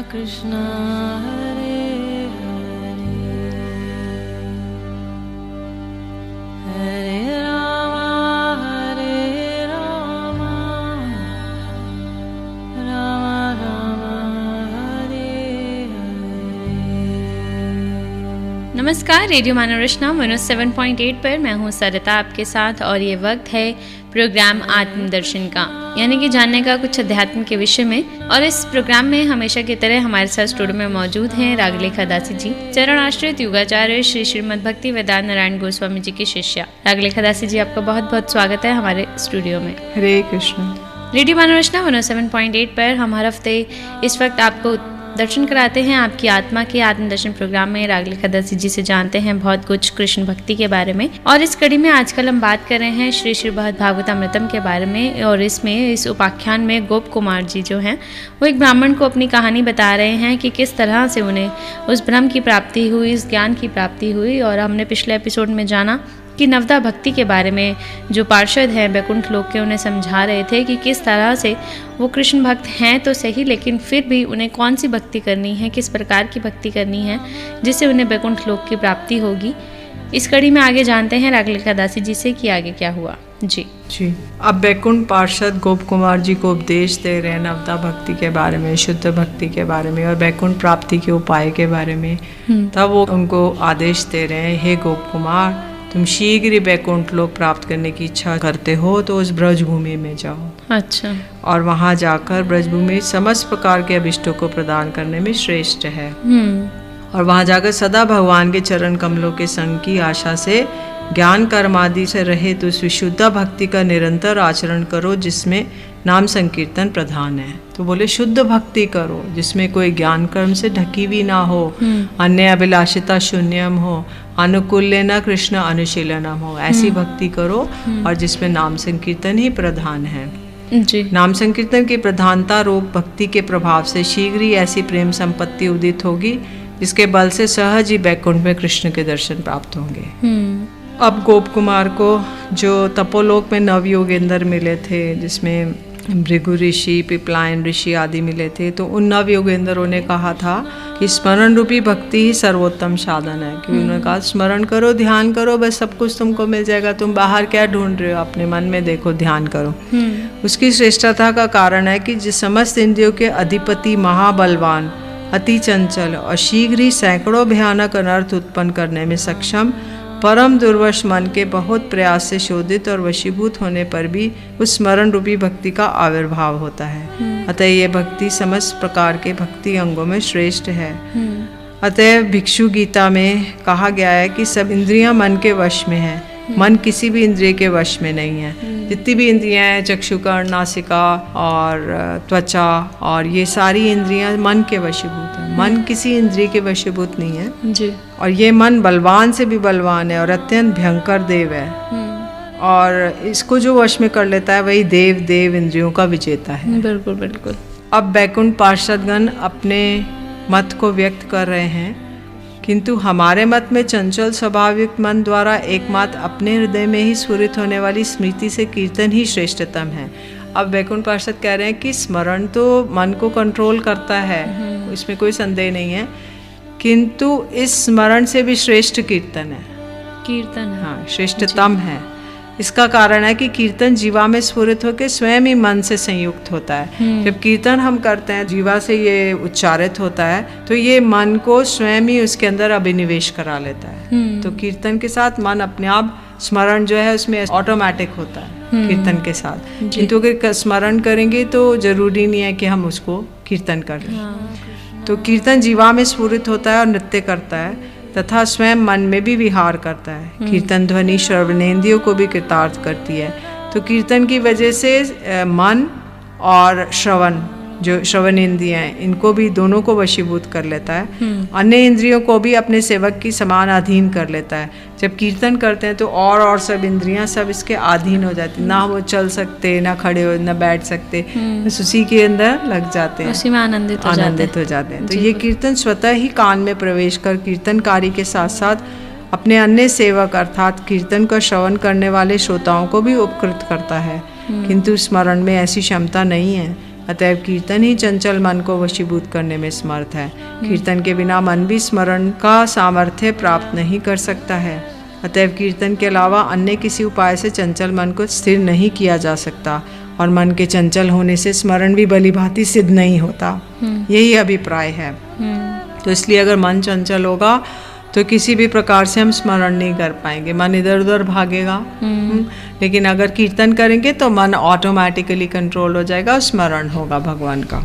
कृष्णा हरे हरे हरे राम राम राम हरे हरे। नमस्कार, रेडियो मनोरचना 107.8 पर मैं हूँ सरिता आपके साथ और ये वक्त है प्रोग्राम आत्मदर्शन का, यानी कि जानने का कुछ अध्यात्म के विषय में। और इस प्रोग्राम में हमेशा की तरह हमारे साथ स्टूडियो में मौजूद हैं रागलेखा दासी जी, चरण आश्रित युगाचार्य श्री श्रीमद् भक्ति वेदांत नारायण गोस्वामी जी की शिष्या। रागलेखा दासी जी, आपका बहुत बहुत स्वागत है हमारे स्टूडियो में। हरे कृष्ण। रेडियो मनोरचना 107.8 पर हम हर हफ्ते इस वक्त आपको दर्शन कराते हैं आपकी आत्मा के आत्मदर्शन प्रोग्राम में। रागलेखा दासी जी से जानते हैं बहुत कुछ कृष्ण भक्ति के बारे में। और इस कड़ी में आजकल हम बात कर रहे हैं श्री श्रीमद् भागवतामृतम के बारे में। और इस उपाख्यान में गोप कुमार जी जो हैं वो एक ब्राह्मण को अपनी कहानी बता रहे हैं कि किस तरह से उन्हें उस ब्रह्म की प्राप्ति हुई, इस ज्ञान की प्राप्ति हुई। और हमने पिछले एपिसोड में जाना कि नवदा भक्ति के बारे में जो पार्षद हैं बैकुंठ लोक के, उन्हें समझा रहे थे कि किस तरह से वो कृष्ण भक्त हैं तो सही, लेकिन फिर भी उन्हें कौन सी भक्ति करनी है, किस प्रकार की भक्ति करनी है जिससे उन्हें बैकुंठ लोक की प्राप्ति होगी। इस कड़ी में आगे जानते हैं रागलेखा दासी जी से कि आगे क्या हुआ। जी। अब बैकुंठ पार्षद गोप कुमार जी को उपदेश दे रहे हैं नवदा भक्ति के बारे में, शुद्ध भक्ति के बारे में और बैकुंठ प्राप्ति के उपाय के बारे में। तब वो उनको आदेश दे रहे हैं, हे गोप कुमार, तुम शीघ्र ही बैकुंठ लोक प्राप्त करने की इच्छा करते हो तो उस ब्रजभूमि में जाओ। अच्छा। और वहाँ जाकर ब्रजभूमि समस्त प्रकार के अभिष्टों को प्रदान करने में श्रेष्ठ है। और वहाँ जाकर सदा भगवान के चरण कमलों के संग की आशा से ज्ञान कर्म आदि से रहित उस विशुद्ध भक्ति का निरंतर आचरण करो जिसमें नाम संकीर्तन प्रधान है। तो बोले शुद्ध भक्ति करो जिसमें कोई ज्ञान कर्म से ढकी हुई ना हो, अन्य अभिलाषिता शून्यम हो, अनुकूल्य न कृष्ण अनुशीलनम हो, ऐसी भक्ति करो और जिसमें नाम संकीर्तन ही प्रधान है। जी। नाम संकीर्तन की प्रधानता रूप भक्ति के प्रभाव से शीघ्र ही ऐसी प्रेम संपत्ति उदित होगी जिसके बल से सहज ही बैकुंठ में कृष्ण के दर्शन प्राप्त होंगे। अब गोप कुमार को जो तपोलोक में नव योगेंद्र मिले थे, जिसमें भृगु ऋषि, पिपलायन ऋषि आदि मिले थे, तो उन नव योगेंद्रों ने कहा था कि स्मरण रूपी भक्ति ही सर्वोत्तम साधन है। क्योंकि उन्होंने कहा स्मरण करो, ध्यान करो, बस सब कुछ तुमको मिल जाएगा। तुम बाहर क्या ढूंढ रहे हो, अपने मन में देखो, ध्यान करो। उसकी श्रेष्ठता का कारण है कि जिस समस्त इंद्रियों के अधिपति महाबलवान, अति चंचल और शीघ्र ही सैकड़ों भयानक अनर्थ उत्पन्न करने में सक्षम परम दुर्वश मन के बहुत प्रयास से शोधित और वशीभूत होने पर भी उस स्मरण रूपी भक्ति का आविर्भाव होता है। अतः ये भक्ति समस्त प्रकार के भक्ति अंगों में श्रेष्ठ है। अतः भिक्षु गीता में कहा गया है कि सब इंद्रियां मन के वश में है, मन किसी भी इंद्रिय के वश में नहीं है। जितनी भी इंद्रियां हैं, चक्षुकर्ण, नासिका और त्वचा और ये सारी इंद्रियां मन के वशीभूत हैं। मन किसी इंद्रिय के वशीभूत नहीं है जी। और ये मन बलवान से भी बलवान है और अत्यंत भयंकर देव है। और इसको जो वश में कर लेता है वही देव इंद्रियों का विजेता है। बिल्कुल बिल्कुल। अब बैकुंठ पार्षदगण अपने मत को व्यक्त कर रहे हैं, किंतु हमारे मत में चंचल स्वाभाविक मन द्वारा एकमात्र अपने हृदय में ही स्फुरित होने वाली स्मृति से कीर्तन ही श्रेष्ठतम है। अब बैकुंठ पार्षद कह रहे हैं कि स्मरण तो मन को कंट्रोल करता है, इसमें कोई संदेह नहीं है, किंतु इस स्मरण से भी श्रेष्ठ कीर्तन है। कीर्तन, हाँ, श्रेष्ठतम है। इसका कारण है कि कीर्तन जीवा में स्फुरित होकर स्वयं ही मन से संयुक्त होता है। जब कीर्तन हम करते हैं, जीवा से ये उच्चारित होता है, तो ये मन को स्वयं ही उसके अंदर अभिनिवेश करा लेता है। तो कीर्तन के साथ मन अपने आप, स्मरण जो है उसमें ऑटोमेटिक होता है कीर्तन के साथ। किंतु अगर स्मरण करेंगे तो जरूरी नहीं है कि हम उसको कीर्तन कर लें। तो कीर्तन जीवा में स्फुरित होता है और नृत्य करता है तथा स्वयं मन में भी विहार करता है। कीर्तन ध्वनि श्रवणेंद्रियों को भी कृतार्थ करती है। तो कीर्तन की वजह से मन और श्रवण, जो श्रवणेंद्रियां हैं, इनको भी दोनों को वशीभूत कर लेता है। अन्य इंद्रियों को भी अपने सेवक की समान अधीन कर लेता है। जब कीर्तन करते हैं तो और सब इंद्रियां सब इसके अधीन हो जाती, ना वो चल सकते, ना खड़े हो, ना बैठ सकते, बस उसी के अंदर लग जाते हैं, उसी में आनंदित हो जाते हैं। तो ये कीर्तन स्वतः ही कान में प्रवेश कर कीर्तनकारी के साथ साथ अपने अन्य सेवक अर्थात कीर्तन का श्रवण करने वाले श्रोताओं को भी उपकृत करता है। किंतु स्मरण में ऐसी क्षमता नहीं है, अतएव कीर्तन ही चंचल मन को वशीभूत करने में समर्थ है। कीर्तन के बिना मन भी स्मरण का सामर्थ्य प्राप्त नहीं कर सकता है। अतएव कीर्तन के अलावा अन्य किसी उपाय से चंचल मन को स्थिर नहीं किया जा सकता, और मन के चंचल होने से स्मरण भी भलीभांति सिद्ध नहीं होता। यही अभिप्राय है। तो इसलिए अगर मन चंचल होगा तो किसी भी प्रकार से हम स्मरण नहीं कर पाएंगे, मन इधर उधर भागेगा। लेकिन अगर कीर्तन करेंगे तो मन ऑटोमेटिकली कंट्रोल हो जाएगा और स्मरण होगा भगवान का।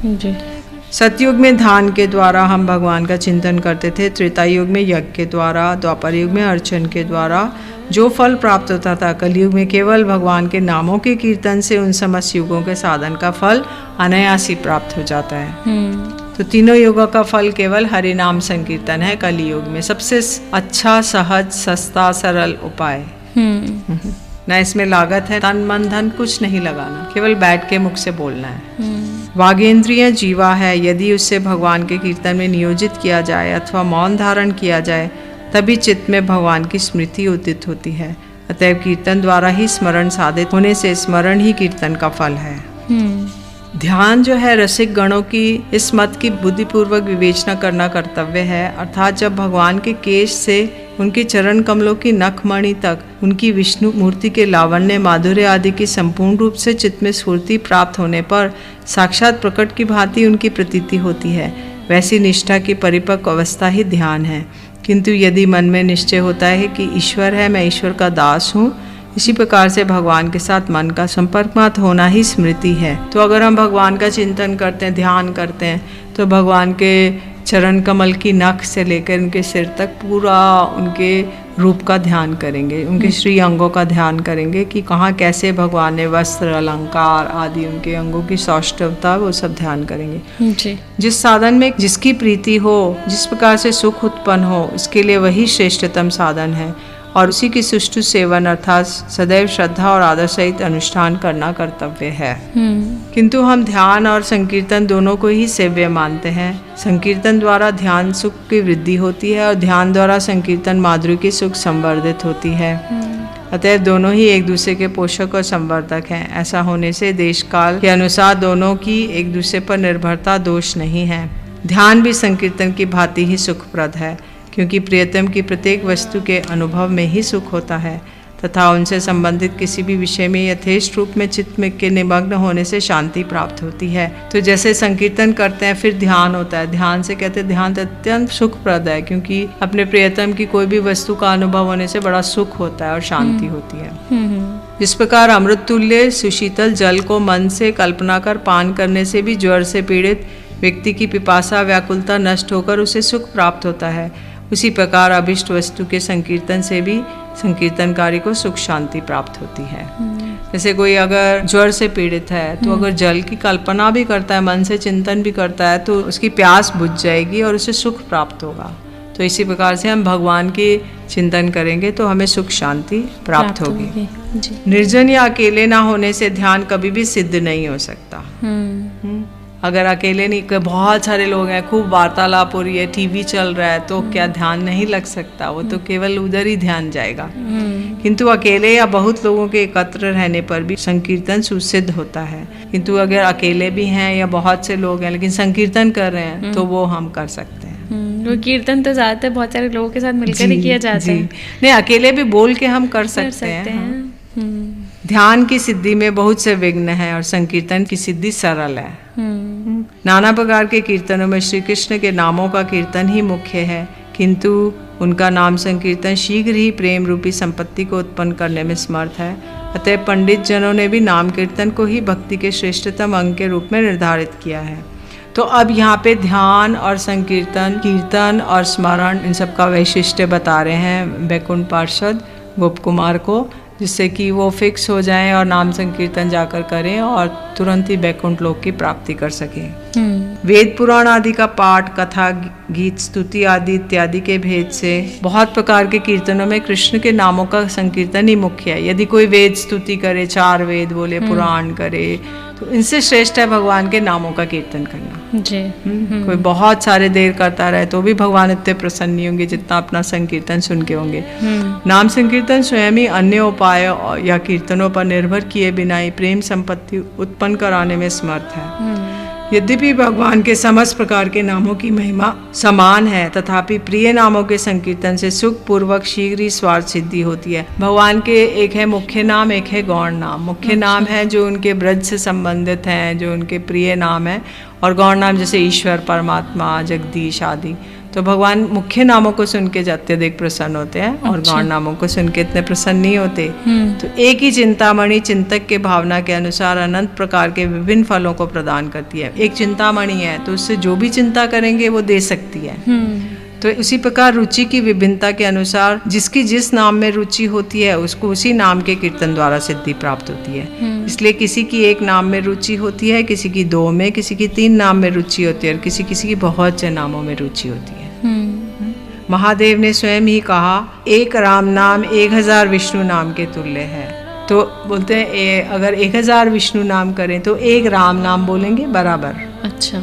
सतयुग में ध्यान के द्वारा हम भगवान का चिंतन करते थे, त्रेता युग में यज्ञ के द्वारा, द्वापर युग में अर्चन के द्वारा जो फल प्राप्त होता था, कलयुग में केवल भगवान के नामों के कीर्तन से उन समस्त युगों के साधन का फल अनायास ही प्राप्त हो जाता है। तो तीनों युगों का फल केवल हरि नाम संकीर्तन है। कलयुग में सबसे अच्छा, सहज, सस्ता, सरल उपाय। ना इसमें लागत है, तन मन धन कुछ नहीं लगाना, केवल बैठ के मुख से बोलना है। वागेंद्रिय जीवा है, यदि उससे भगवान के कीर्तन में नियोजित किया जाए अथवा मौन धारण किया जाए तभी चित्त में भगवान की स्मृति उदित होती है। अतएव कीर्तन द्वारा ही स्मरण साधित होने से स्मरण ही कीर्तन का फल है। ध्यान जो है रसिक गणों की इस मत की बुद्धिपूर्वक विवेचना करना कर्तव्य है। अर्थात जब भगवान के केश से उनके चरण कमलों की नखमणि तक उनकी विष्णु मूर्ति के लावण्य, माधुर्य आदि की संपूर्ण रूप से चित्त में स्फूर्ति प्राप्त होने पर साक्षात प्रकट की भांति उनकी प्रतीति होती है, वैसी निष्ठा की परिपक्व अवस्था ही ध्यान है। किंतु यदि मन में निश्चय होता है कि ईश्वर है, मैं ईश्वर का दास हूँ, इसी प्रकार से भगवान के साथ मन का संपर्क मात्र होना ही स्मृति है। तो अगर हम भगवान का चिंतन करते हैं, ध्यान करते हैं, तो भगवान के चरण कमल की नख से लेकर उनके सिर तक पूरा उनके रूप का ध्यान करेंगे, उनके श्री अंगों का ध्यान करेंगे कि कहाँ कैसे भगवान ने वस्त्र, अलंकार आदि उनके अंगों की सौष्ठवता, वो सब ध्यान करेंगे जी। जिस साधन में जिसकी प्रीति हो, जिस प्रकार से सुख उत्पन्न हो, उसके लिए वही श्रेष्ठतम साधन है, और उसी की सुष्ठु सेवन अर्थात सदैव श्रद्धा और आदर सहित अनुष्ठान करना कर्तव्य है। किंतु हम ध्यान और संकीर्तन दोनों को ही सेव्य मानते हैं। संकीर्तन द्वारा ध्यान सुख की वृद्धि होती है और ध्यान द्वारा संकीर्तन माधुर्य की सुख संवर्धित होती है। अतएव दोनों ही एक दूसरे के पोषक और संवर्धक हैं। ऐसा होने से देश काल के अनुसार दोनों की एक दूसरे पर निर्भरता दोष नहीं है। ध्यान भी संकीर्तन की भांति ही सुखप्रद है, क्योंकि प्रियतम की प्रत्येक वस्तु के अनुभव में ही सुख होता है तथा उनसे संबंधित किसी भी विषय में यथेष्ट रूप में चित्त में के निमग्न होने से शांति प्राप्त होती है। तो जैसे संकीर्तन करते हैं फिर ध्यान होता है, ध्यान से कहते हैं ध्यान अत्यंत सुखप्रद है, क्योंकि अपने प्रियतम की कोई भी वस्तु का अनुभव होने से बड़ा सुख होता है और शांति होती है। जिस प्रकार अमृत तुल्य सुशीतल जल को मन से कल्पना कर पान करने से भी ज्वर से पीड़ित व्यक्ति की पिपासा व्याकुलता नष्ट होकर उसे सुख प्राप्त होता है, उसी प्रकार अभिष्ट वस्तु के संकीर्तन से भी संकीर्तनकारी को सुख शांति प्राप्त होती है। जैसे कोई अगर ज्वर से पीड़ित है तो अगर जल की कल्पना भी करता है, मन से चिंतन भी करता है, तो उसकी प्यास बुझ जाएगी और उसे सुख प्राप्त होगा। तो इसी प्रकार से हम भगवान के चिंतन करेंगे तो हमें सुख शांति प्राप्त होगी। निर्जन या अकेले ना होने से ध्यान कभी भी सिद्ध नहीं हो सकता। अगर अकेले नहीं, बहुत सारे लोग हैं, खूब वार्तालाप हो रही है, टीवी चल रहा है, तो क्या ध्यान नहीं लग सकता? वो तो केवल उधर ही ध्यान जाएगा। किंतु अकेले या बहुत लोगों के एकत्र रहने पर भी संकीर्तन सुसिद्ध होता है। किंतु अगर अकेले भी हैं या बहुत से लोग हैं लेकिन संकीर्तन कर रहे हैं तो वो हम कर सकते हैं। वो कीर्तन तो ज्यादातर बहुत सारे लोगों के साथ मिलकर ही किया जाता है। नहीं, अकेले भी बोल के हम कर सकते हैं। ध्यान की सिद्धि में बहुत से विघ्न हैं और संकीर्तन की सिद्धि सरल है। नाना प्रकार के कीर्तनों में श्री कृष्ण के नामों का कीर्तन ही मुख्य है, किंतु उनका नाम संकीर्तन शीघ्र ही प्रेम रूपी संपत्ति को उत्पन्न करने में समर्थ है। अतः पंडित जनों ने भी नाम कीर्तन को ही भक्ति के श्रेष्ठतम अंग के रूप में निर्धारित किया है। तो अब यहाँ पे ध्यान और संकीर्तन, कीर्तन और स्मरण, इन सब का वैशिष्ट्य बता रहे हैं वैकुंठ पार्षद गोप कुमार को, जिससे कि वो फिक्स हो जाएं और नाम संकीर्तन जाकर करें और तुरंत ही वैकुंठ लोक की प्राप्ति कर सकें। वेद पुराण आदि का पाठ, कथा, गीत, स्तुति आदि इत्यादि के भेद से बहुत प्रकार के कीर्तनों में कृष्ण के नामों का संकीर्तन ही मुख्य है। यदि कोई वेद स्तुति करे, 4 वेद बोले, पुराण करे, तो इनसे श्रेष्ठ है भगवान के नामों का कीर्तन करना जी। कोई बहुत सारे देर करता रहे तो भी भगवान इतने प्रसन्न नहीं होंगे जितना अपना संकीर्तन सुन के होंगे। नाम संकीर्तन स्वयं ही अन्य उपाय या कीर्तनों पर निर्भर किए बिना ही प्रेम संपत्ति उत्पन्न कराने में समर्थ है। यद्यपि भगवान के समस्त प्रकार के नामों की महिमा समान है, तथापि प्रिय नामों के संकीर्तन से सुख पूर्वक शीघ्र ही स्वार्थ सिद्धि होती है। भगवान के एक है मुख्य नाम, एक है गौण नाम। मुख्य नाम है जो उनके ब्रज से संबंधित हैं, जो उनके प्रिय नाम है, और गौण नाम जैसे ईश्वर, परमात्मा, जगदीश आदि। तो भगवान मुख्य नामों को सुन के अत्यधिक प्रसन्न होते हैं और गौण नामों को सुन के इतने प्रसन्न नहीं होते। तो एक ही चिंतामणि चिंतक के भावना के अनुसार अनंत प्रकार के विभिन्न फलों को प्रदान करती है। एक चिंतामणि है तो उससे जो भी चिंता करेंगे वो दे सकती है। तो उसी प्रकार रुचि की विभिन्नता के अनुसार जिसकी जिस नाम में रुचि होती है उसको उसी नाम के कीर्तन द्वारा सिद्धि प्राप्त होती है। इसलिए किसी की एक नाम में रुचि होती है, किसी की 2 में, किसी की 3 नाम में रुचि होती है और किसी की बहुत से नामों में रुचि होती है। महादेव ने स्वयं ही कहा, एक राम नाम 1000 विष्णु नाम के तुल्य है। तो बोलते हैं अगर 1000 विष्णु नाम करें तो एक राम नाम बोलेंगे बराबर। अच्छा।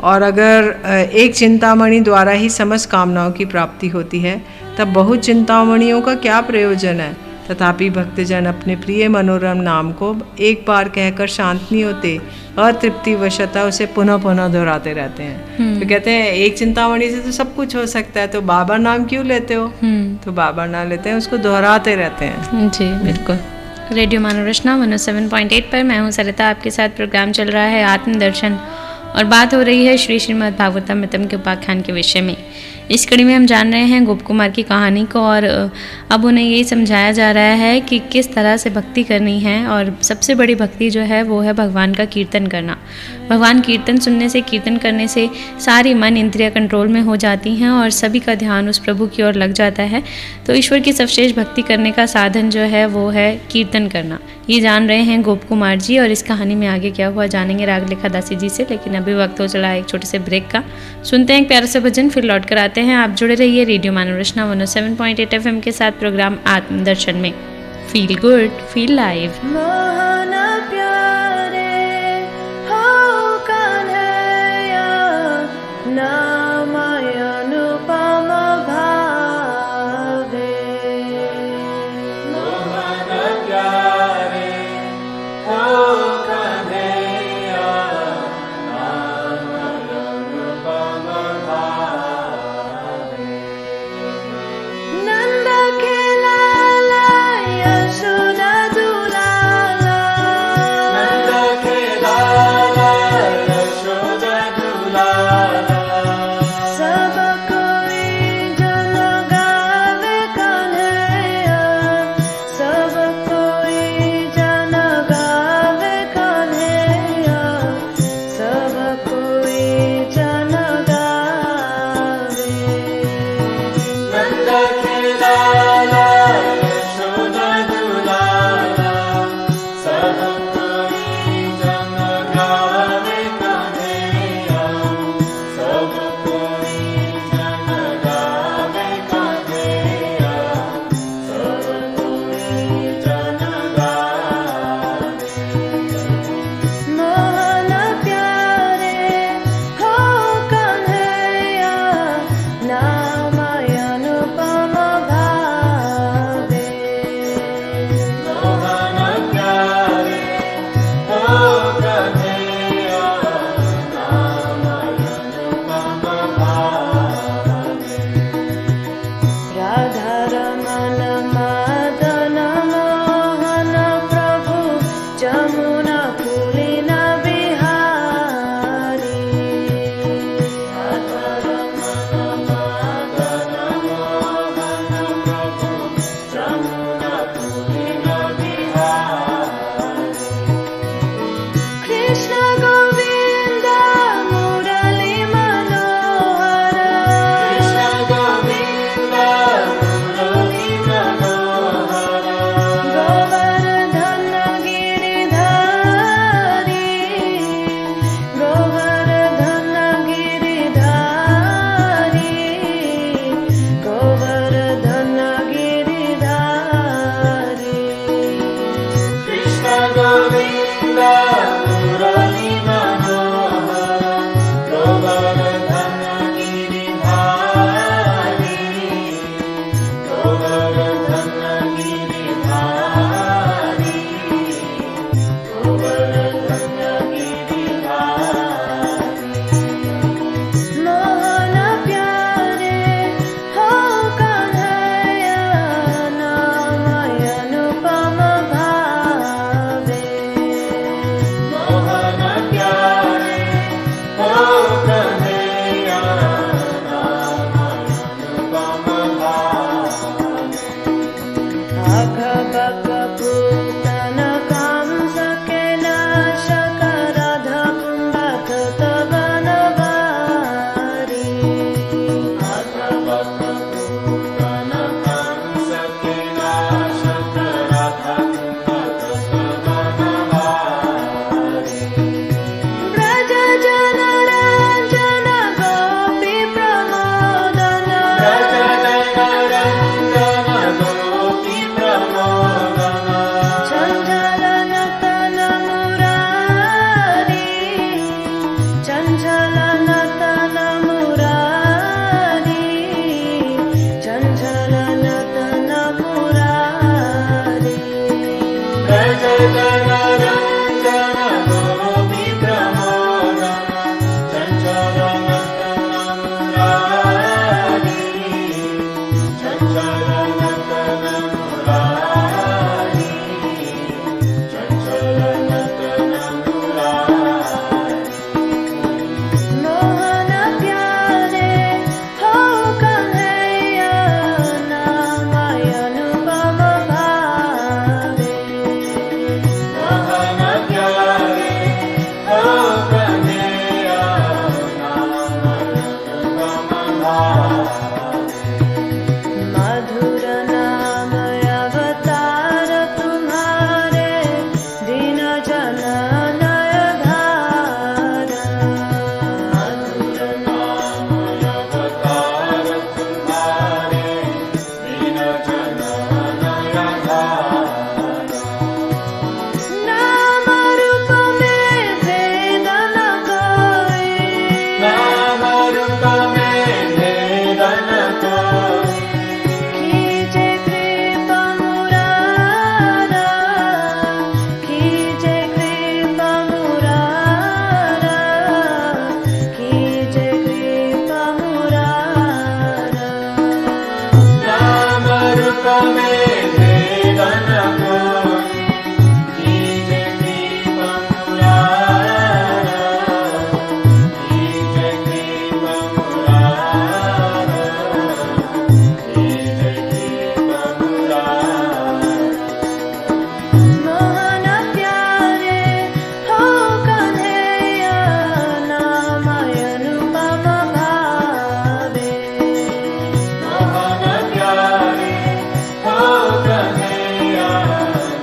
और अगर एक चिंतामणि द्वारा ही समस्त कामनाओं की प्राप्ति होती है तब बहुत चिंतामणियों का क्या प्रयोजन है। तथापि भक्तजन अपने प्रिय मनोरम नाम को एक बार कहकर शांत नहीं होते, अतृप्ति वशता उसे पुनः पुनः दोहराते रहते हैं। तो कहते हैं एक चिंतामणि से तो सब कुछ हो सकता है, तो बाबा नाम क्यों लेते हो? तो बाबा नाम लेते हैं, उसको दोहराते रहते हैं। जी बिल्कुल। रेडियो मानव रचना 107.8 पर मैं हूँ सरिता, आपके साथ प्रोग्राम चल रहा है आत्मदर्शन और बात हो रही है श्री श्रीमद् भागवतम के उपाख्यान के विषय में। इस कड़ी में हम जान रहे हैं गोप कुमार की कहानी को और अब उन्हें यही समझाया जा रहा है कि किस तरह से भक्ति करनी है। और सबसे बड़ी भक्ति जो है वो है भगवान का कीर्तन करना। भगवान कीर्तन सुनने से, कीर्तन करने से सारी मन इंद्रिय कंट्रोल में हो जाती हैं और सभी का ध्यान उस प्रभु की ओर लग जाता है। तो ईश्वर की सर्वश्रेष्ठ भक्ति करने का साधन जो है वो है कीर्तन करना। ये जान रहे हैं गोप कुमार जी और इस कहानी में आगे क्या हुआ जानेंगे रागलेखा दासी जी से। लेकिन अभी वक्त हो चला है एक छोटे से ब्रेक का। सुनते हैं एक प्यारा सा भजन, फिर लौट कर आते हैं। आप जुड़े रहिए रेडियो मानव रचना 107.8 FM के साथ प्रोग्राम आत्मदर्शन में। Feel good, feel live. Yashoda Dulala नाम रूप में भेद न कोई, नाम रूप में भेद न कोई, कीजे कृपा मुरारा, कीजे कृपा मुरारा, कीजे कृपा मुरारा। नाम रूप में भेद न कोई, कीजे कृपा मुरारा, कीजे कृपा मुरारा, कीजे कृपा मुरारा। मोहन प्यारे हो कन्हैया, नाम अनुपम भावे। मोहन प्यारे हो कन्हैया,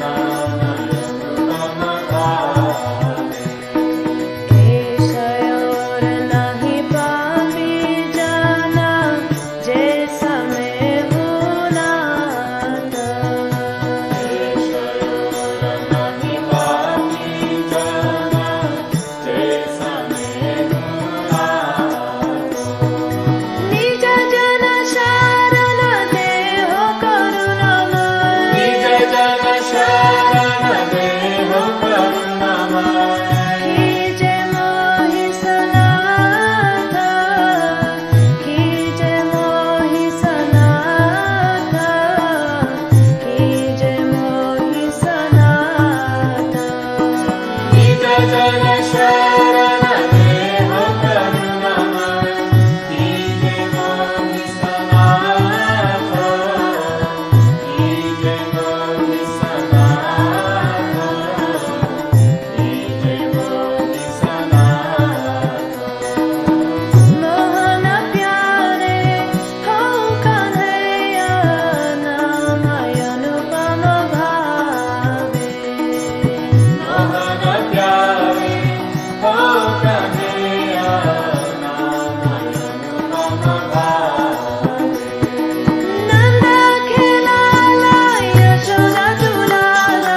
नाम अनुपम भावे। केशय और नहीं पापी जाना, जैसा मैं भूला था। नहीं पापी जाना, जैसा मैं भूला। निज जन शरण देहो करुणामय, निज जन शरण देहो करुणामय। कीजे मोहि सनाथ, कीजे मोहि सनाथ, कीजे मोहि सनाथ। निज जन शरण देहो करुणामय, कीजे मोहि सनाथ, कीजे मोहि सनाथ, कीजे मोहि सनाथ। मोहन प्यारे हो कन्हैया, नाम अनुपम भावे। मोहन प्यारे हो कन्हैया, नाम अनुपम भावे। नंद खिलाला यशोदा दुलाला,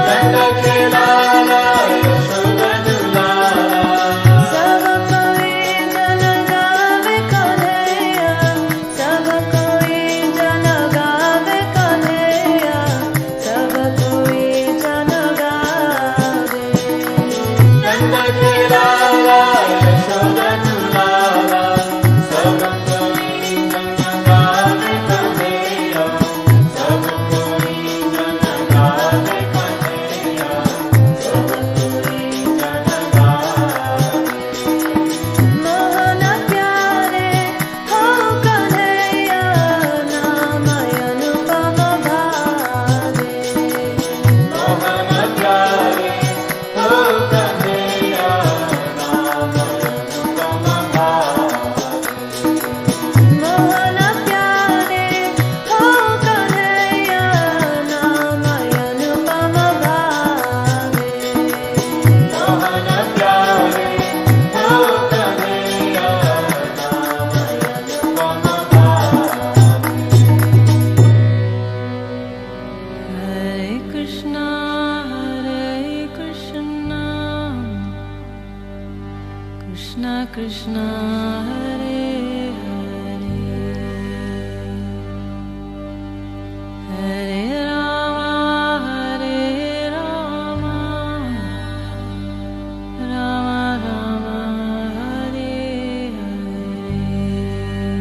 नंद खिलाला यशोदा दुलाला, सब कोई जन गावे कन्हैया, सब कोई जन गावे कन्हैया, सब कोई जन गावे। नंद खिलाला यशोदा दुलाला, सब कोई जन गावे कन्हैया, सब कोई जन गावे कन्हैया, सब कोई जन गावे। मोहन प्यारे हो कन्हैया, नाम अनुपम भावे। मोहन प्यारे हो कन्हैया, नाम अनुपम भावे। मोहन प्यारे हो कन्हैया, नाम अनुपम भावे। मोहन प्यारे हो कन्हैया, नाम अनुपम भावे। हरे कृष्णा कृष्णा कृष्णा हरे हरे, हरे राम राम राम हरे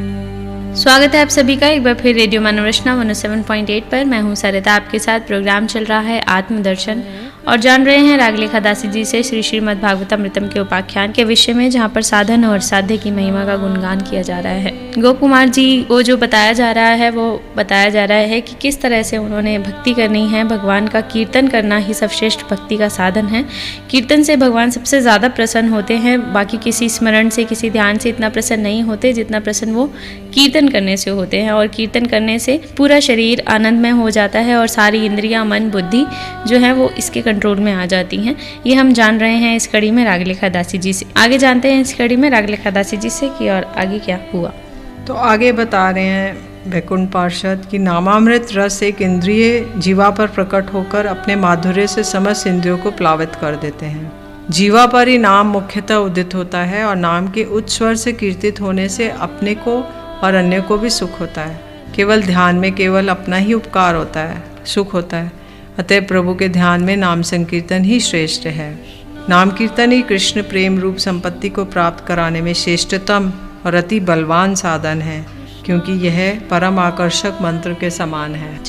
हरे। स्वागत है आप सभी का एक बार फिर रेडियो मनोरचना 107.8 पर। मैं हूं सरिता, आपके साथ प्रोग्राम चल रहा है आत्मदर्शन और जान रहे हैं रागलेखा दासी जी से श्री श्रीमद् भागवतामृतम के उपाख्यान के विषय में, जहां पर साधन और साध्य की महिमा का गुणगान किया जा रहा है। गोप कुमार जी को जो बताया जा रहा है वो बताया जा रहा है कि किस तरह से उन्होंने भक्ति करनी है। भगवान का कीर्तन करना ही सर्वश्रेष्ठ भक्ति का साधन है। कीर्तन से भगवान सबसे ज़्यादा प्रसन्न होते हैं। बाकी किसी स्मरण से, किसी ध्यान से इतना प्रसन्न नहीं होते जितना प्रसन्न वो कीर्तन करने से होते हैं। और कीर्तन करने से पूरा शरीर आनंदमय हो जाता है और सारी इंद्रियां, मन, बुद्धि जो है वो इसके कंट्रोल में आ जाती हैं। ये हम जान रहे हैं इस कड़ी में रागलेखा दासी जी से। आगे जानते हैं इस कड़ी में रागलेखा दासी जी से कि और आगे क्या हुआ। तो आगे बता रहे हैं वैकुंठ पार्षद कि नामामृत रस एक इंद्रिय जीवा पर प्रकट होकर अपने माधुर्य से समस्त इंद्रियों को प्लावित कर देते हैं। जीवा पर ही नाम मुख्यतः उदित होता है और नाम के उच्च स्वर से कीर्तित होने से अपने को और अन्य को भी सुख होता है। केवल ध्यान में केवल अपना ही उपकार होता है, सुख होता है। अतः प्रभु के ध्यान में नाम संकीर्तन ही श्रेष्ठ है। नाम कीर्तन ही कृष्ण प्रेम रूप संपत्ति को प्राप्त कराने में श्रेष्ठतम और अति बलवान साधन है, क्योंकि यह परम आकर्षक मंत्र के समान है।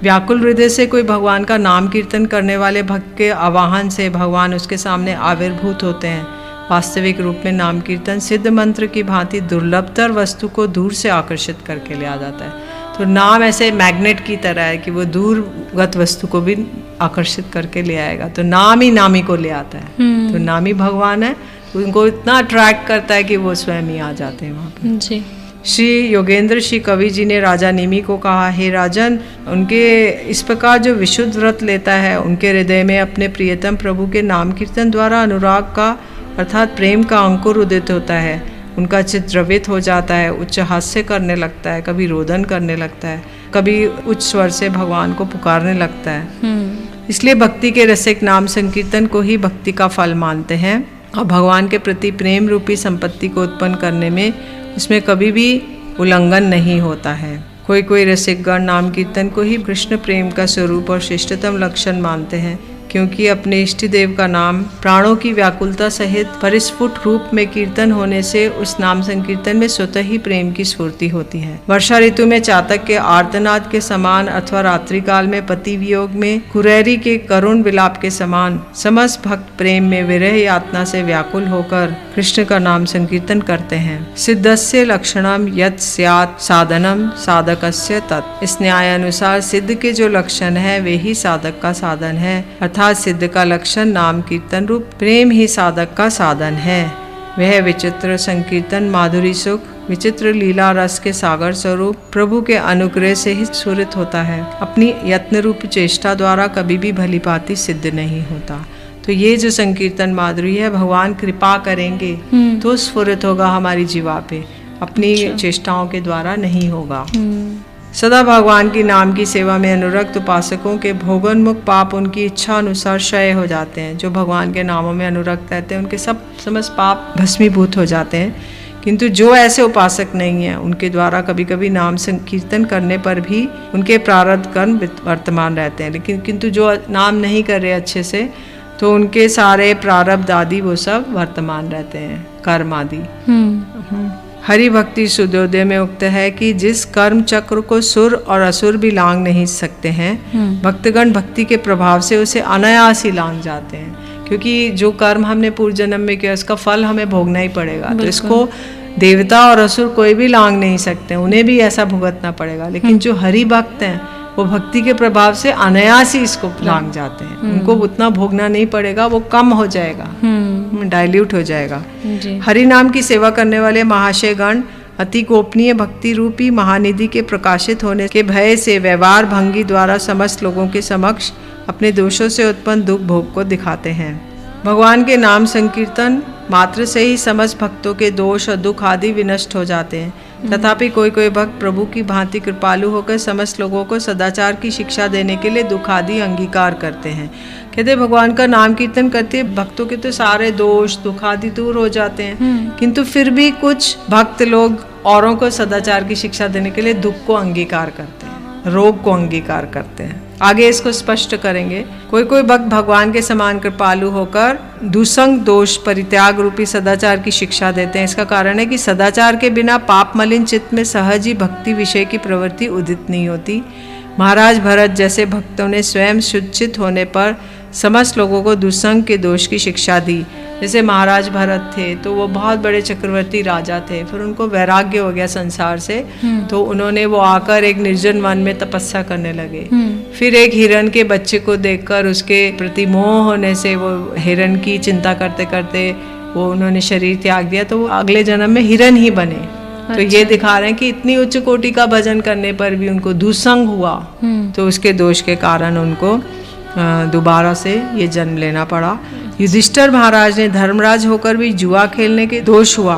व्याकुल हृदय से कोई भगवान का नाम कीर्तन करने वाले भक्त के आवाहन से भगवान उसके सामने आविर्भूत होते हैं। वास्तविक रूप में नाम कीर्तन सिद्ध मंत्र की भांति दुर्लभतर वस्तु को दूर से आकर्षित करके ले आ जाता है। तो नाम ऐसे मैग्नेट की तरह है कि वो दूरगत वस्तु को भी आकर्षित करके ले आएगा। तो नाम ही नामी को ले आता है। तो नामी भगवान है, उनको इतना अट्रैक्ट करता है कि वो स्वयं ही आ जाते हैं वहाँ पर। जी। श्री योगेंद्र श्री कवि जी ने राजा निमि को कहा, हे राजन, उनके इस प्रकार जो विशुद्ध व्रत लेता है, उनके हृदय में अपने प्रियतम प्रभु के नाम कीर्तन द्वारा अनुराग का अर्थात प्रेम का अंकुर उदित होता है। उनका चित्त द्रवित हो जाता है, उच्च हास्य करने लगता है, कभी रोदन करने लगता है, कभी उच्च स्वर से भगवान को पुकारने लगता है। इसलिए भक्ति के रसिक नाम संकीर्तन को ही भक्ति का फल मानते हैं और भगवान के प्रति प्रेम रूपी संपत्ति को उत्पन्न करने में उसमें कभी भी उल्लंघन नहीं होता है। कोई कोई रसिकगण नाम कीर्तन को ही कृष्ण प्रेम का स्वरूप और श्रेष्ठतम लक्षण मानते हैं, क्योंकि अपने इष्ट देव का नाम प्राणों की व्याकुलता सहित परिस्फुट रूप में कीर्तन होने से उस नाम संकीर्तन में स्वतः ही प्रेम की स्फूर्ति होती है। वर्षा ऋतु में चातक के आर्तनाद के समान अथवा रात्रि काल में पति वियोग में कुरैरी के करुण विलाप के समान समस्त भक्त प्रेम में विरह यातना से व्याकुल होकर कृष्ण का नाम संकीर्तन करते हैं। सिद्धस्य लक्षणम यत् स्यात् साधनम साधकस्य तत्। इस न्याय अनुसार सिद्ध के जो लक्षण है वे ही साधक का साधन है, अर्थात सिद्ध का लक्षण नाम कीर्तन रूप प्रेम ही साधक का साधन है। वह विचित्र संकीर्तन माधुरी सुख विचित्र लीला रस के सागर स्वरूप प्रभु के अनुग्रह से ही स्फुरित होता है। अपनी यत्न रूप चेष्टा द्वारा कभी भी भली भांति सिद्ध नहीं होता। तो ये जो संकीर्तन माधुरी है, भगवान कृपा करेंगे तो स्फुरित होगा हमारी जीवा पे, अपनी चेष्टाओं के द्वारा नहीं होगा। सदा भगवान की नाम की सेवा में अनुरक्त उपासकों के भोगोन्मुख पाप उनकी इच्छा अनुसार क्षय हो जाते हैं। जो भगवान के नामों में अनुरक्त रहते हैं उनके सब समस्त पाप भस्मीभूत हो जाते हैं। किंतु जो ऐसे उपासक नहीं हैं, उनके द्वारा कभी कभी नाम संकीर्तन करने पर भी उनके प्रारब्ध कर्म वर्तमान रहते हैं। लेकिन किंतु जो नाम नहीं कर रहे अच्छे से, तो उनके सारे प्रारब्ध आदि वो सब वर्तमान रहते हैं, कर्म आदि। हरि भक्ति सूर्योदय में उक्त है कि जिस कर्म चक्र को सुर और असुर भी लांग नहीं सकते हैं, भक्तगण भक्ति के प्रभाव से उसे अनायास ही लांग जाते हैं। क्योंकि जो कर्म हमने पूर्व जन्म में किया उसका फल हमें भोगना ही पड़ेगा। तो इसको देवता और असुर कोई भी लांग नहीं सकते, उन्हें भी ऐसा भुगतना पड़ेगा। लेकिन जो हरि भक्त हैं वो भक्ति के प्रभाव से अनायास ही इसको लांग जाते हैं। उनको उतना भोगना नहीं पड़ेगा, वो कम हो जाएगा, डाइल्यूट हो जाएगा। हरि नाम की सेवा करने वाले महाशय गण अति गोपनीय भक्ति रूपी महानिधि के प्रकाशित होने के भय से व्यवहार भंगी द्वारा समस्त लोगों के समक्ष अपने दोषों से उत्पन्न दुख भोग को दिखाते हैं। भगवान के नाम संकीर्तन मात्र से ही समस्त भक्तों के दोष और दुख आदि विनष्ट हो जाते हैं। तथापि कोई कोई भक्त प्रभु की भांति कृपालु होकर समस्त लोगों को सदाचार की शिक्षा देने के लिए दुख आदि अंगीकार करते हैं। कहते भगवान का नाम कीर्तन करते भक्तों के तो सारे दोष दुख आदि दूर हो जाते हैं, किंतु फिर भी कुछ भक्त लोग औरों को सदाचार की शिक्षा देने के लिए दुख को अंगीकार करते हैं, रोग को अंगीकार करते हैं। आगे इसको स्पष्ट करेंगे। कोई कोई भक्त भगवान के समान कृपालु होकर दुसंग दोष परित्याग रूपी सदाचार की शिक्षा देते हैं। इसका कारण है कि सदाचार के बिना पाप मलिन चित्त में सहज ही भक्ति विषय की प्रवृत्ति उदित नहीं होती। महाराज भरत जैसे भक्तों ने स्वयं शुचित होने पर समस्त लोगों को दुसंग के दोष की शिक्षा दी। जैसे महाराज भरत थे तो वो बहुत बड़े चक्रवर्ती राजा थे, फिर उनको वैराग्य हो गया संसार से, तो उन्होंने वो आकर एक निर्जन वन में तपस्या करने लगे। फिर एक हिरण के बच्चे को देखकर उसके प्रति मोह होने से वो हिरण की चिंता करते करते वो उन्होंने शरीर त्याग दिया, तो वो अगले जन्म में हिरण ही बने। तो ये दिखा रहे हैं कि इतनी उच्च कोटि का भजन करने पर भी उनको दुसंग हुआ, तो उसके दोष के कारण उनको दोबारा से ये जन्म लेना पड़ा। युधिष्ठिर महाराज ने धर्मराज होकर भी जुआ खेलने के दोष हुआ।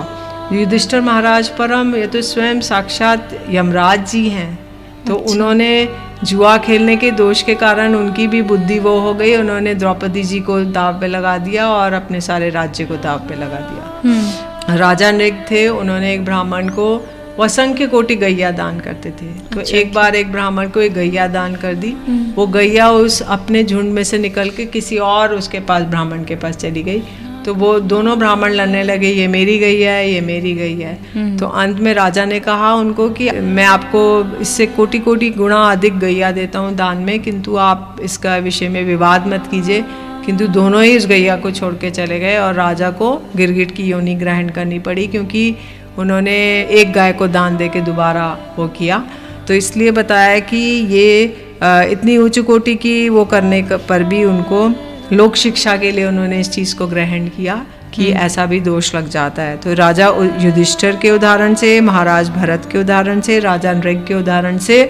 युधिष्ठिर महाराज परम ये तो स्वयं साक्षात यमराज जी हैं, तो उन्होंने जुआ खेलने के दोष के कारण उनकी भी बुद्धि वो हो गई, उन्होंने द्रौपदी जी को दाव पे लगा दिया और अपने सारे राज्य को दाव पे लगा दिया। राजा नृग थे, उन्होंने एक ब्राह्मण को वो असंख्य कोटि गैया दान करते थे, तो एक बार एक ब्राह्मण को एक गैया दान कर दी। वो गैया उस अपने झुंड में से निकल के किसी और उसके पास ब्राह्मण के पास चली गई, तो वो दोनों ब्राह्मण लड़ने लगे, ये मेरी गैया है, ये मेरी गैया है। तो अंत में राजा ने कहा उनको कि मैं आपको इससे कोटि कोटि गुना अधिक गैया देता हूँ दान में, किंतु आप इसका विषय में विवाद मत कीजिए। किंतु दोनों ही उस गैया को छोड़ के चले गए और राजा को गिरगिट की योनि ग्रहण करनी पड़ी, क्योंकि उन्होंने एक गाय को दान दे के दोबारा वो किया। तो इसलिए बताया कि ये इतनी उच्च कोटि की वो करने पर भी उनको लोक शिक्षा के लिए उन्होंने इस चीज़ को ग्रहण किया कि ऐसा भी दोष लग जाता है। तो राजा युधिष्ठिर के उदाहरण से, महाराज भरत के उदाहरण से, राजा नृग के उदाहरण से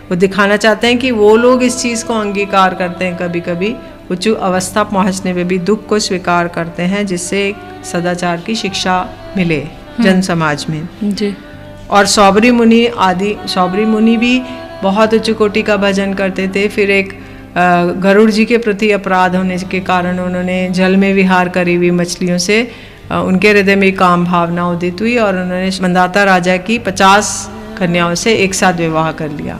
वो दिखाना चाहते हैं कि वो लोग इस चीज़ को अंगीकार करते हैं, कभी कभी उच्च अवस्था पहुंचने पे भी दुख को स्वीकार करते हैं, जिससे एक सदाचार की शिक्षा मिले जन समाज में जी। और सौबरी मुनि भी बहुत उच्च कोटि का भजन करते थे। फिर एक गरुड़ जी के प्रति अपराध होने के कारण उन्होंने जल में विहार करी हुई मछलियों से उनके हृदय में काम भावना उदित हुई और उन्होंने मंदाता राजा की 50 कन्याओं से एक साथ विवाह कर लिया।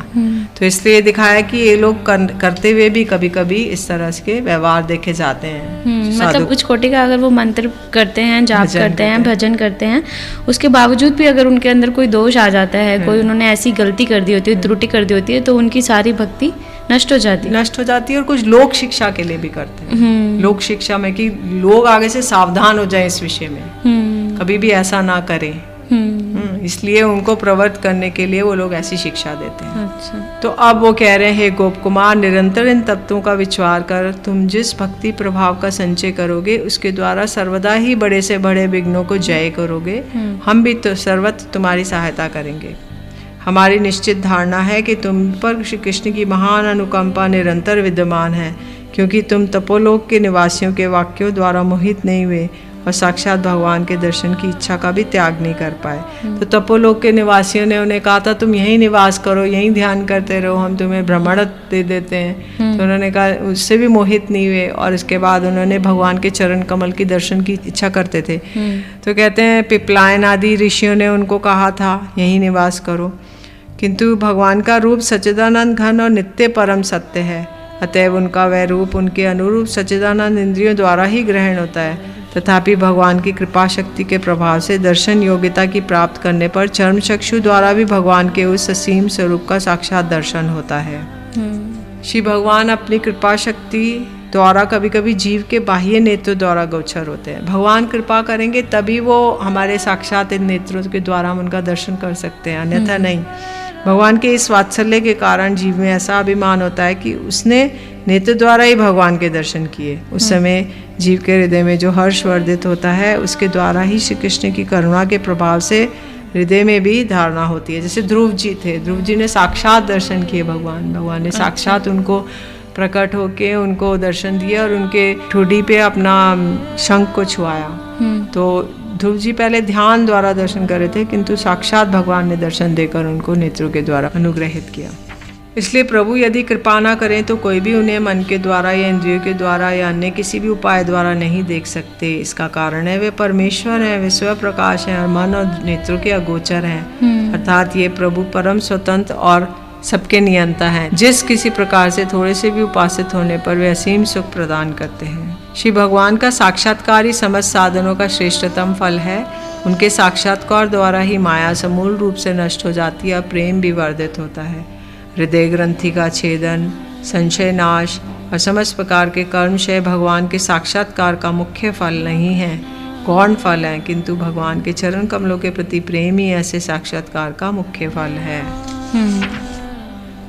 तो इसलिए दिखाया कि ये लोग करते हुए भी कभी कभी इस तरह के व्यवहार देखे जाते हैं। मतलब उच्च कोटि का अगर वो मंत्र करते हैं, जाप करते हैं, भजन करते हैं, उसके बावजूद भी अगर उनके अंदर कोई दोष आ जाता है, कोई उन्होंने ऐसी गलती कर दी होती है, त्रुटि कर दी होती है, तो उनकी सारी भक्ति नष्ट हो जाती है। और कुछ लोक शिक्षा के लिए भी करते हैं, लोक शिक्षा में कि लोग आगे से सावधान हो जाए इस विषय में, कभी भी ऐसा ना करें, इसलिए उनको प्रवृत्त करने के लिए वो लोग ऐसी शिक्षा देते हैं। अच्छा। तो अब वो कह रहे हैं, गोप कुमार निरंतर इन तत्वों का विचार कर तुम जिस भक्ति प्रभाव का संचय करोगे उसके द्वारा सर्वदा ही बड़े से बड़े विघ्नों को जय करोगे। हम भी तो सर्वत्र तुम्हारी सहायता करेंगे। हमारी निश्चित धारणा है कि तुम पर श्री कृष्ण की महान अनुकंपा निरंतर विद्यमान है, क्योंकि तुम तपोलोक के निवासियों के वाक्यों द्वारा मोहित नहीं हुए और साक्षात भगवान के दर्शन की इच्छा का भी त्याग नहीं कर पाए। तो तपोलोक के निवासियों ने उन्हें कहा था तुम यहीं निवास करो, यहीं ध्यान करते रहो, हम तुम्हें भ्रमण दे देते हैं। तो उन्होंने कहा, उससे भी मोहित नहीं हुए और इसके बाद उन्होंने भगवान के चरण कमल की दर्शन की इच्छा करते थे। तो कहते हैं पिपलायन आदि ऋषियों ने उनको कहा था यहीं निवास करो, किंतु भगवान का रूप सच्चिदानंद घन और नित्य परम सत्य है, अतएव उनका वह रूप उनके अनुरूप सच्चिदानंद इंद्रियों द्वारा ही ग्रहण होता है। तथापि भगवान की कृपा शक्ति के प्रभाव से दर्शन योग्यता की प्राप्त करने पर चर्म चक्षु द्वारा भी भगवान के उस असीम स्वरूप का साक्षात दर्शन होता है। श्री भगवान अपनी कृपा शक्ति द्वारा कभी कभी जीव के बाह्य नेत्रों द्वारा गोचर होते हैं। भगवान कृपा करेंगे तभी वो हमारे साक्षात इन नेत्रों के द्वारा हम उनका दर्शन कर सकते हैं, अन्यथा नहीं। भगवान के इस वात्सल्य के कारण जीव में ऐसा अभिमान होता है कि उसने नेत्र द्वारा ही भगवान के दर्शन किए। उस समय जीव के हृदय में जो हर्ष वर्धित होता है उसके द्वारा ही श्री कृष्ण की करुणा के प्रभाव से हृदय में भी धारणा होती है। जैसे ध्रुव जी थे, ध्रुव जी ने साक्षात दर्शन किए भगवान ने साक्षात उनको प्रकट होके उनको दर्शन दिया और उनके ठोडी पे अपना शंख को छुआया। तो ध्रुव जी पहले ध्यान द्वारा दर्शन कर रहे थे, किंतु साक्षात भगवान ने दर्शन देकर उनको नेत्रों के द्वारा अनुग्रहित किया। इसलिए प्रभु यदि कृपा ना करें तो कोई भी उन्हें मन के द्वारा या इंद्रियों के द्वारा या अन्य किसी भी उपाय द्वारा नहीं देख सकते। इसका कारण है वे परमेश्वर हैं, वे स्वयं प्रकाश हैं और मन और नेत्रों के अगोचर हैं। अर्थात ये प्रभु परम स्वतंत्र और सबके नियंता हैं। जिस किसी प्रकार से थोड़े से भी उपासित होने पर वे असीम सुख प्रदान करते हैं। श्री भगवान का साक्षात्कार ही समस्त साधनों का श्रेष्ठतम फल है। उनके साक्षात्कार द्वारा ही माया समूल रूप से नष्ट हो जाती है और प्रेम भी वर्धित होता है। हृदय ग्रंथि का छेदन, संशय नाश और समस्त प्रकार के कर्मशय भगवान के साक्षात्कार का मुख्य फल नहीं है, गौण फल है, किंतु भगवान के चरण कमलों के प्रति प्रेम ही ऐसे साक्षात्कार का मुख्य फल है।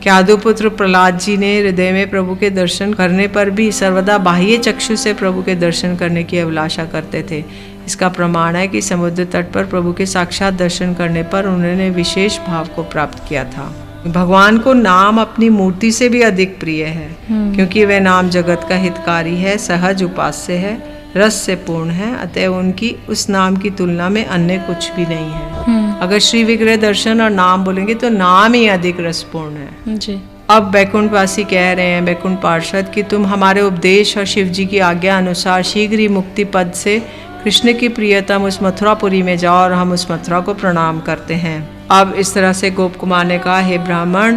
क्यादुपुत्र प्रहलाद जी ने हृदय में प्रभु के दर्शन करने पर भी सर्वदा बाह्य चक्षु से प्रभु के दर्शन करने की अभिलाषा करते थे। इसका प्रमाण है कि समुद्र तट पर प्रभु के साक्षात दर्शन करने पर उन्होंने विशेष भाव को प्राप्त किया था। भगवान को नाम अपनी मूर्ति से भी अधिक प्रिय है, क्योंकि वह नाम जगत का हितकारी है, सहज उपास्य है, रस से पूर्ण है, अतः उनकी उस नाम की तुलना में अन्य कुछ भी नहीं है। अगर श्री विग्रह दर्शन और नाम बोलेंगे तो नाम ही अधिक रसपूर्ण है। जी। अब बैकुंठवासी कह रहे हैं, बैकुंठ पार्षद, कि तुम हमारे उपदेश और शिव जी की आज्ञा अनुसार शीघ्र ही मुक्ति पद से कृष्ण की प्रियतम उस मथुरापुरी में जाओ और हम उस मथुरा को प्रणाम करते हैं। अब इस तरह से गोप कुमार ने कहा, हे ब्राह्मण,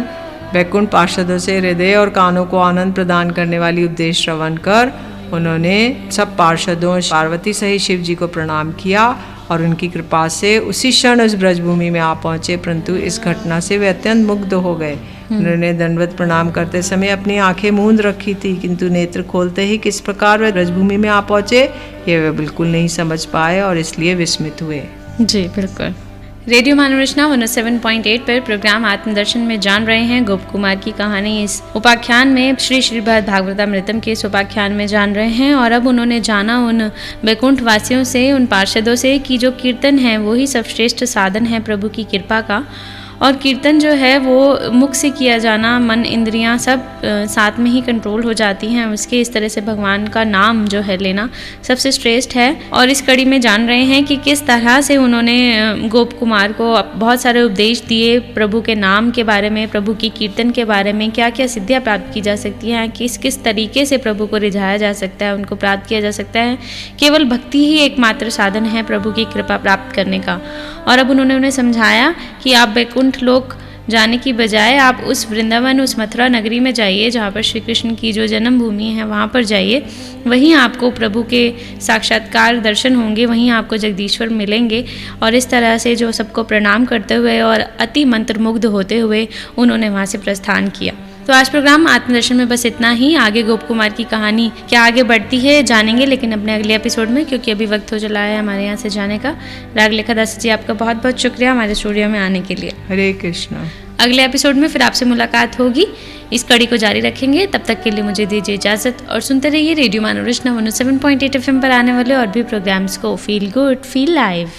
बैकुंठ पार्षदों से हृदय और कानों को आनंद प्रदान करने वाली उपदेश श्रवण कर उन्होंने सब पार्षदों पार्वती सहित शिव जी को प्रणाम किया और उनकी कृपा से उसी क्षण उस ब्रजभूमि में आ पहुँचे। परंतु इस घटना से वे अत्यंत मुग्ध हो गए। उन्होंने दंडवत प्रणाम करते समय अपनी आंखें मूंद रखी थी, किंतु नेत्र खोलते ही किस प्रकार वे ब्रजभूमि में आ पहुँचे ये वे बिल्कुल नहीं समझ पाए और इसलिए विस्मित हुए। जी बिल्कुल। रेडियो मनोरचना 107.8 पर प्रोग्राम आत्मदर्शन में जान रहे हैं गोप कुमार की कहानी। इस उपाख्यान में श्री श्रीमद् भागवतामृतम के इस उपाख्यान में जान रहे हैं और अब उन्होंने जाना उन बैकुंठ वासियों से, उन पार्षदों से कि जो कीर्तन है वो ही सब श्रेष्ठ साधन है प्रभु की कृपा का। और कीर्तन जो है वो मुख से किया जाना, मन इंद्रियां सब साथ में ही कंट्रोल हो जाती हैं उसके। इस तरह से भगवान का नाम जो है लेना सबसे श्रेष्ठ है। और इस कड़ी में जान रहे हैं कि किस तरह से उन्होंने गोप कुमार को बहुत सारे उपदेश दिए प्रभु के नाम के बारे में, प्रभु की कीर्तन के बारे में, क्या क्या सिद्धियाँ प्राप्त की जा सकती हैं, किस किस तरीके से प्रभु को रिझाया जा सकता है, उनको प्राप्त किया जा सकता है। केवल भक्ति ही एकमात्र साधन है प्रभु की कृपा प्राप्त करने का। और अब उन्होंने उन्हें समझाया कि आप बैकुंठ लोक जाने की बजाय आप उस वृंदावन, उस मथुरा नगरी में जाइए जहाँ पर श्री कृष्ण की जो जन्मभूमि है वहाँ पर जाइए। वहीं आपको प्रभु के साक्षात्कार दर्शन होंगे, वहीं आपको जगदीश्वर मिलेंगे। और इस तरह से जो सबको प्रणाम करते हुए और अति मंत्रमुग्ध होते हुए उन्होंने वहाँ से प्रस्थान किया। तो आज प्रोग्राम आत्मदर्शन में बस इतना ही। आगे गोप कुमार की कहानी क्या आगे बढ़ती है जानेंगे, लेकिन अपने अगले एपिसोड में, क्योंकि अभी वक्त हो चला है हमारे यहाँ से जाने का। रागलेखा दास जी, आपका बहुत बहुत शुक्रिया हमारे स्टूडियो में आने के लिए। हरे कृष्ण। अगले एपिसोड में फिर आपसे मुलाकात होगी। इस कड़ी को जारी रखेंगे, तब तक के लिए मुझे दीजिए इजाज़त और सुनते रहिए रेडियो मनोरचना 107.8 FM पर आने वाले और भी प्रोग्राम्स को। Feel good, feel live.